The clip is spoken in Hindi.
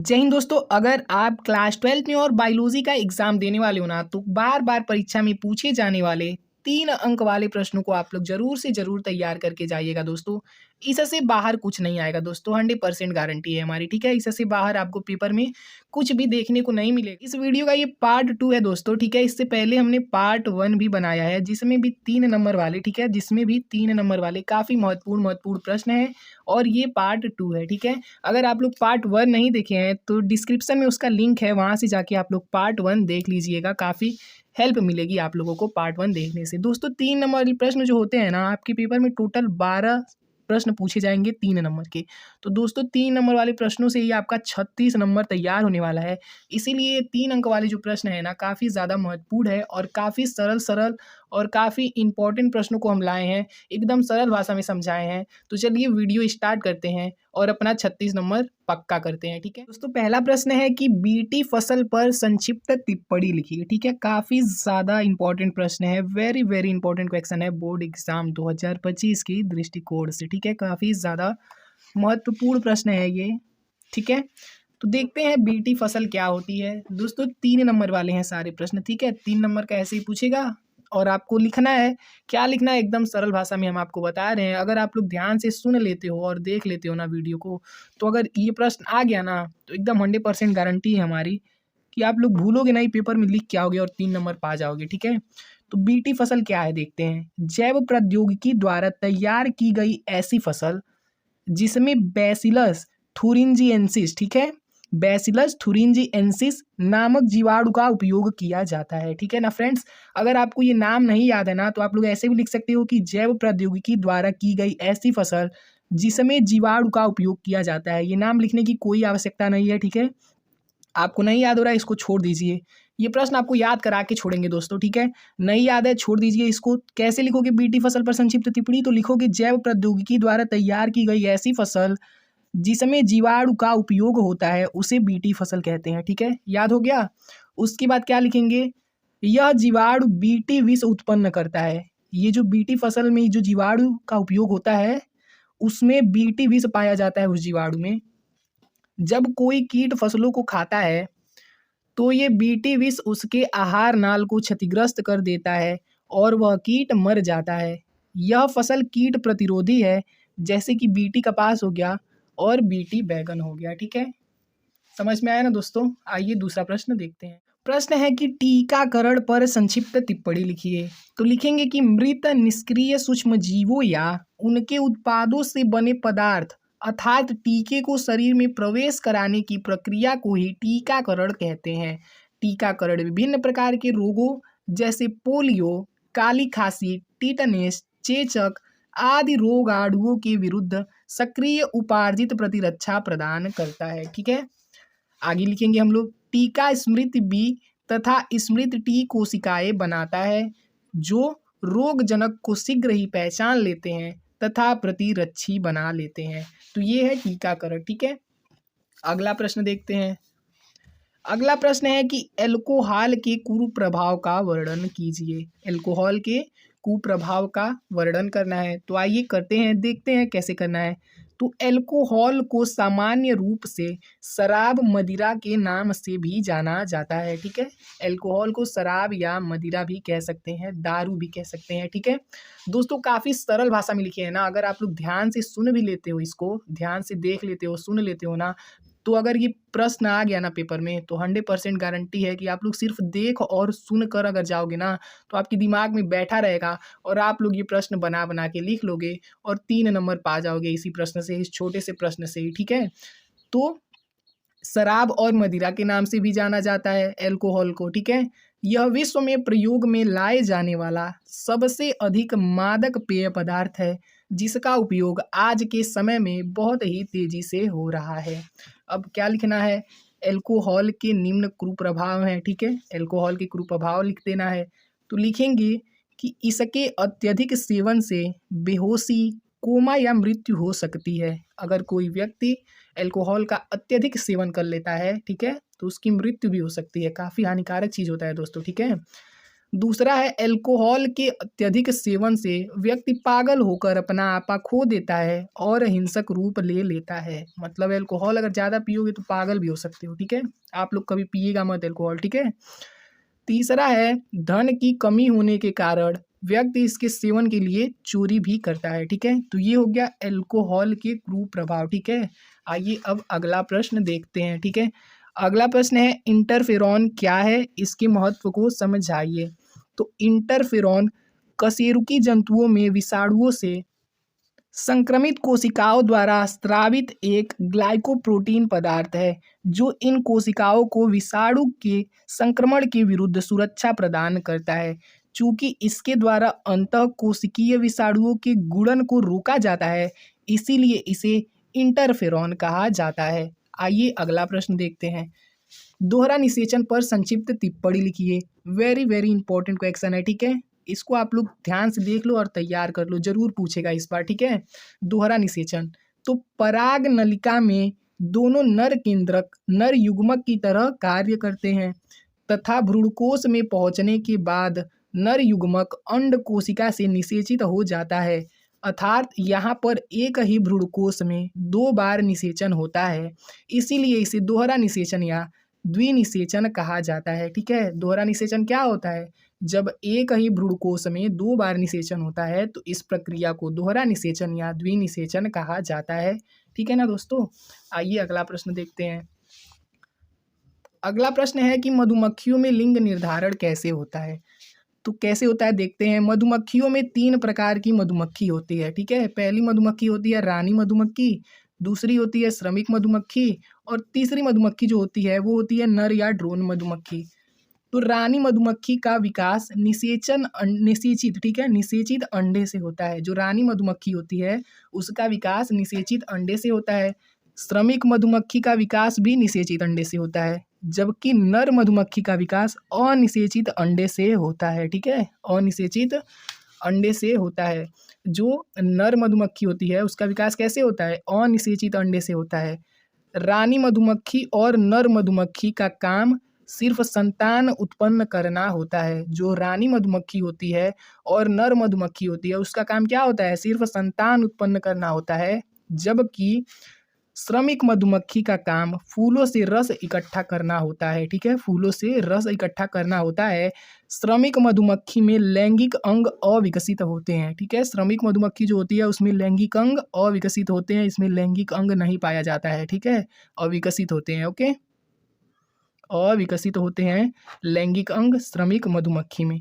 जय हिंद दोस्तों। अगर आप क्लास 12th में और बायोलॉजी का एग्जाम देने वाले हो ना, तो बार बार परीक्षा में पूछे जाने वाले 3 अंक वाले प्रश्नों को आप लोग जरूर से जरूर तैयार करके जाइएगा दोस्तों। इससे बाहर कुछ नहीं आएगा दोस्तों, 100% गारंटी है हमारी, ठीक है। इससे बाहर आपको पेपर में कुछ भी देखने को नहीं मिलेगा। इस वीडियो का ये पार्ट 2 है दोस्तों, ठीक है। इससे पहले हमने पार्ट 1 भी बनाया है, जिसमें भी 3 नंबर वाले, ठीक है, जिसमें भी 3 नंबर वाले काफ़ी महत्वपूर्ण प्रश्न है। और ये पार्ट 2 है, ठीक है। अगर आप लोग पार्ट 1 नहीं देखे हैं तो डिस्क्रिप्शन में उसका लिंक है, वहाँ से जाके आप लोग पार्ट 1 देख लीजिएगा। काफ़ी हेल्प मिलेगी आप लोगों को पार्ट 1 देखने से। दोस्तों 3 नंबर वाले प्रश्न जो होते हैं ना, आपके पेपर में टोटल 12 प्रश्न पूछे जाएंगे 3 नंबर के। तो दोस्तों 3 नंबर वाले प्रश्नों से ही आपका 36 नंबर तैयार होने वाला है। इसीलिए 3 अंक वाले जो प्रश्न है ना, काफ़ी ज़्यादा महत्वपूर्ण है और काफ़ी सरल सरल और काफ़ी इंपॉर्टेंट प्रश्नों को हम लाए हैं, एकदम सरल भाषा में समझाए हैं। तो चलिए वीडियो स्टार्ट करते हैं और अपना 36 नंबर पक्का करते हैं, ठीक है। दोस्तों पहला प्रश्न है कि बीटी फसल पर संक्षिप्त टिप्पणी लिखिए, ठीक है। काफ़ी ज़्यादा इंपॉर्टेंट प्रश्न है, वेरी वेरी इंपॉर्टेंट क्वेश्चन है बोर्ड एग्जाम 2025 की दृष्टिकोण से, ठीक है। काफ़ी ज़्यादा महत्वपूर्ण प्रश्न है ये, ठीक है। तो देखते हैं बीटी फसल क्या होती है। दोस्तों 3 नंबर वाले हैं सारे प्रश्न, ठीक है। 3 नंबर का ऐसे ही पूछेगा और आपको लिखना है। क्या लिखना है, एकदम सरल भाषा में हम आपको बता रहे हैं। अगर आप लोग ध्यान से सुन लेते हो और देख लेते हो ना वीडियो को, तो अगर ये प्रश्न आ गया ना, तो एकदम 100% गारंटी है हमारी कि आप लोग भूलोगे नहीं, पेपर में लिख के आओगे और 3 नंबर पा जाओगे, ठीक है। तो बीटी फसल क्या है देखते हैं। जैव प्रौद्योगिकी द्वारा तैयार की गई ऐसी फसल जिसमें बैसिलस थुरिंजिएंसिस, ठीक है, बैसिलस थुरिंजिएंसिस नामक जीवाणु का उपयोग किया जाता है, ठीक है ना फ्रेंड्स। अगर आपको ये नाम नहीं याद है ना, तो आप लोग ऐसे भी लिख सकते हो कि जैव प्रौद्योगिकी द्वारा की गई ऐसी फसल जिसमें जीवाणु का उपयोग किया जाता है। ये नाम लिखने की कोई आवश्यकता नहीं है, ठीक है। आपको नहीं याद हो रहा है, इसको छोड़ दीजिए। ये प्रश्न आपको याद करा के छोड़ेंगे दोस्तों, ठीक है। नहीं याद है, छोड़ दीजिए इसको। कैसे लिखोगे बीटी फसल पर संक्षिप्त टिप्पणी, तो लिखोगे जैव प्रौद्योगिकी द्वारा तैयार की गई ऐसी फसल जिसमें जीवाणु का उपयोग होता है उसे बीटी फसल कहते हैं, ठीक है। याद हो गया। उसके बाद क्या लिखेंगे, यह जीवाणु बीटी विष उत्पन्न करता है। ये जो बीटी फसल में जो जीवाणु का उपयोग होता है, उसमें बीटी विष पाया जाता है उस जीवाणु में। जब कोई कीट फसलों को खाता है तो ये बीटी विष उसके आहार नाल को क्षतिग्रस्त कर देता है और वह कीट मर जाता है। यह फसल कीट प्रतिरोधी है, जैसे कि बीटी कपास हो गया और बीटी बैगन हो गया, ठीक है। समझ में आया ना दोस्तों। आइए दूसरा प्रश्न देखते हैं। प्रश्न है कि टीकाकरण पर संक्षिप्त टिप्पणी लिखिए। तो लिखेंगे कि मृत निष्क्रिय सूक्ष्म जीवों या उनके उत्पादों से बने पदार्थ अर्थात टीके को शरीर में प्रवेश कराने की प्रक्रिया को ही टीकाकरण कहते हैं। टीकाकरण विभिन्न प्रकार के रोगों जैसे पोलियो, काली खांसी, टीटनेस, चेचक आदि रोगाणुओं के विरुद्ध सक्रिय उपार्जित प्रतिरक्षा प्रदान करता है, ठीक है। आगे लिखेंगे हम लोग, टीका स्मृति बी तथा स्मृति टी कोशिकाएं बनाता है जो रोगजनक को शीघ्र ही पहचान लेते हैं तथा प्रतिरक्षी बना लेते हैं। तो ये है टीकाकरण, ठीक है। अगला प्रश्न देखते हैं। अगला प्रश्न है कि एल्कोहल के कुप्रभाव का वर्णन कीजिए। एल्कोहल के कुप्रभाव का वर्णन करना है, तो आइए करते हैं, देखते हैं कैसे करना है। तो एल्कोहल को सामान्य रूप से शराब मदिरा के नाम से भी जाना जाता है, ठीक है। एल्कोहल को शराब या मदिरा भी कह सकते हैं, दारू भी कह सकते हैं, ठीक है। दोस्तों काफ़ी सरल भाषा में लिखे हैं ना, अगर आप लोग ध्यान से सुन भी लेते हो, इसको ध्यान से देख लेते हो, सुन लेते हो ना, तो अगर ये प्रश्न आ गया ना पेपर में, तो 100% गारंटी है कि आप लोग सिर्फ देख और सुन कर अगर जाओगे ना, तो आपके दिमाग में बैठा रहेगा और आप लोग ये प्रश्न बना बना के लिख लोगे और 3 नंबर पा जाओगे इसी प्रश्न से, इस छोटे से प्रश्न से ही, ठीक है। तो शराब और मदिरा के नाम से भी जाना जाता है एल्कोहल को, ठीक है। यह विश्व में प्रयोग में लाए जाने वाला सबसे अधिक मादक पेय पदार्थ है, जिसका उपयोग आज के समय में बहुत ही तेजी से हो रहा है। अब क्या लिखना है, एल्कोहल के निम्न कुप्रभाव हैं, ठीक है। एल्कोहल के कुप्रभाव लिख देना है। तो लिखेंगे कि इसके अत्यधिक सेवन से बेहोशी, कोमा या मृत्यु हो सकती है। अगर कोई व्यक्ति अल्कोहल का अत्यधिक सेवन कर लेता है, ठीक है, तो उसकी मृत्यु भी हो सकती है। काफ़ी हानिकारक चीज़ होता है दोस्तों, ठीक है। दूसरा है अल्कोहल के अत्यधिक सेवन से व्यक्ति पागल होकर अपना आपा खो देता है और हिंसक रूप ले लेता है। मतलब अल्कोहल अगर ज़्यादा पियोगे तो पागल भी हो सकते हो, ठीक है। आप लोग कभी पिएगा मत अल्कोहल, ठीक है। तीसरा है धन की कमी होने के कारण व्यक्ति इसके सेवन के लिए चोरी भी करता है, ठीक है। तो ये हो गया अल्कोहल के कुप्रभाव, ठीक है। आइए अब अगला प्रश्न देखते हैं, ठीक है। अगला प्रश्न है इंटरफेरॉन क्या है, इसके महत्व को समझाइए। तो इंटरफेरॉन कशेरुकी जंतुओं में विषाणुओं से संक्रमित कोशिकाओं द्वारा स्रावित एक ग्लाइकोप्रोटीन पदार्थ है जो इन कोशिकाओं को विषाणु के संक्रमण के विरुद्ध सुरक्षा प्रदान करता है। चूंकि इसके द्वारा अंतःकोशिकीय विषाणुओं के गुणन को रोका जाता है, इसीलिए इसे इंटरफेरॉन कहा जाता है। आइए अगला प्रश्न देखते हैं। दोहरा निषेचन पर संक्षिप्त टिप्पणी लिखिए। वेरी वेरी इंपॉर्टेंट क्वेश्चन है, ठीक है। इसको आप लोग ध्यान से देख लो और तैयार कर लो, जरूर पूछेगा इस बार, ठीक है। दोहरा निषेचन तो पराग नलिका में दोनों नर केंद्रक नर युग्मक की तरह कार्य करते हैं तथा भ्रूणकोश में पहुंचने के बाद नर युग्मक अंड कोशिका से निषेचित हो जाता है। अर्थात यहाँ पर एक ही भ्रूणकोश में 2 बार निषेचन होता है, इसीलिए इसे दोहरा निषेचन या द्विनिषेचन कहा जाता है, ठीक है। दोहरा निषेचन क्या होता है? जब एक ही भ्रूणकोश में 2 बार निषेचन होता है तो इस प्रक्रिया को दोहरा निषेचन या द्विनिषेचन कहा जाता है, ठीक है ना दोस्तों। आइए अगला प्रश्न देखते हैं। अगला प्रश्न है कि मधुमक्खियों में लिंग निर्धारण कैसे होता है। तो कैसे होता है देखते हैं। मधुमक्खियों में 3 प्रकार की मधुमक्खी होती है, ठीक है। पहली मधुमक्खी होती है रानी मधुमक्खी, दूसरी होती है श्रमिक मधुमक्खी और तीसरी मधुमक्खी जो होती है वो होती है नर या ड्रोन मधुमक्खी। तो रानी मधुमक्खी का विकास निषेचित, ठीक है, निषेचित अंडे से होता है। जो रानी मधुमक्खी होती है उसका विकास निषेचित अंडे से होता है। श्रमिक मधुमक्खी का विकास भी निषेचित अंडे से होता है, जबकि नर मधुमक्खी का विकास अनिषेचित अंडे से होता है, ठीक है। अनिषेचित अंडे से होता है। जो नर मधुमक्खी होती है उसका विकास कैसे होता है? अनिषेचित अंडे से होता है। रानी मधुमक्खी और नर मधुमक्खी का काम सिर्फ संतान उत्पन्न करना होता है। जो रानी मधुमक्खी होती है और नर मधुमक्खी होती है उसका काम क्या होता है? सिर्फ संतान उत्पन्न करना होता है, जबकि श्रमिक मधुमक्खी का काम फूलों से रस इकट्ठा करना होता है, ठीक है। फूलों से रस इकट्ठा करना होता है। श्रमिक मधुमक्खी में लैंगिक अंग अविकसित होते हैं, ठीक है। श्रमिक मधुमक्खी जो होती है उसमें लैंगिक अंग अविकसित होते हैं, इसमें लैंगिक अंग नहीं पाया जाता है, ठीक है। अविकसित होते हैं, ओके। अविकसित होते हैं लैंगिक अंग श्रमिक मधुमक्खी में।